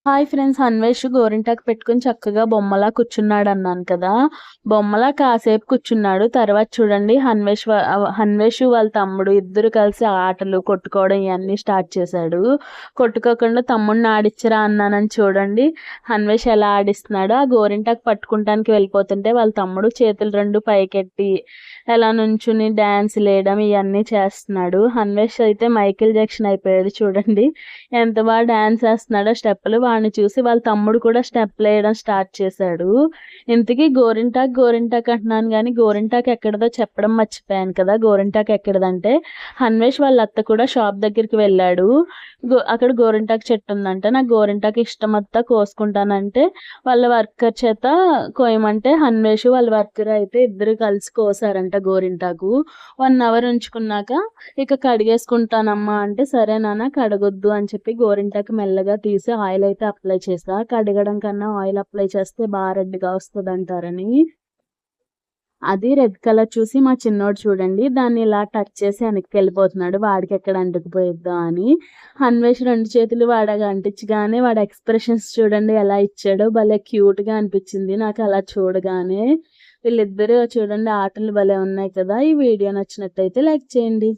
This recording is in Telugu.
హాయ్ ఫ్రెండ్స్, అన్వేష్ గోరింటాకు పెట్టుకొని చక్కగా బొమ్మలా కూర్చున్నాడు అన్నాను కదా. బొమ్మలా కాసేపు కూర్చున్నాడు. తర్వాత చూడండి, హన్వేష్ వాళ్ళ తమ్ముడు ఇద్దరు కలిసి ఆటలు కొట్టుకోవడం ఇవన్నీ స్టార్ట్ చేశాడు. కొట్టుకోకుండా తమ్ముడిని ఆడిచ్చరా అన్నానని చూడండి హన్వేష్ ఎలా ఆడిస్తున్నాడు. ఆ గోరింటాకు పట్టుకుంటానికి వెళ్ళిపోతుంటే వాళ్ళ తమ్ముడు చేతులు రెండు పైకెట్టి ఎలా నుంచుని డ్యాన్స్ వేయడం ఇవన్నీ చేస్తున్నాడు. హన్వేష్ అయితే మైకేల్ జాక్సన్ అయిపోయాడు చూడండి. ఎంత బాగా డ్యాన్స్ వేస్తున్నాడో స్టెప్పులు. వాడిని చూసి వాళ్ళ తమ్ముడు కూడా స్టెప్లు వేయడం స్టార్ట్ చేశాడు. ఇంతకీ గోరింటాకు అంటున్నాను కానీ గోరింటాకు ఎక్కడదో చెప్పడం మర్చిపోయాను కదా. గోరింటాకు ఎక్కడదంటే హన్వేష్ వాళ్ళ అత్త కూడా షాప్ దగ్గరికి వెళ్ళాడు. అక్కడ గోరింటాకు చెట్టు ఉందంట. నాకు గోరింటాకు ఇష్టం అత్త, కోసుకుంటానంటే వాళ్ళ వర్కర్ చేత కోయమంటే హన్వేష్ వాళ్ళ వర్కర్ అయితే ఇద్దరు కలిసి కోసారంట గోరింటాకు. 1 అవర్ ఉంచుకున్నాక ఇక కడిగేసుకుంటానమ్మా అంటే, సరే నాన్న కడగొద్దు అని చెప్పి గోరింటాకు మెల్లగా తీసి ఆయిల్ అయితే అప్లై చేసా. కడగడం కన్నా ఆయిల్ అప్లై చేస్తే బాగా రెడ్గా వస్తుంది అంటారని. అది రెడ్ కలర్ చూసి మా చిన్నోడు చూడండి దాన్ని ఇలా టచ్ చేసి వెనక్కి వెళ్ళిపోతున్నాడు, వాడికి ఎక్కడ అంటుకుపోయిద్దా అని. హన్వేష్ 2 చేతులు వాడగా అంటించగానే వాడి ఎక్స్ప్రెషన్స్ చూడండి ఎలా ఇచ్చాడో, భలే క్యూట్గా అనిపించింది నాకు అలా చూడగానే. వీళ్ళిద్దరూ చూడండి ఆటలు భలే ఉన్నాయి కదా. ఈ వీడియో నచ్చినట్టయితే లైక్ చేయండి.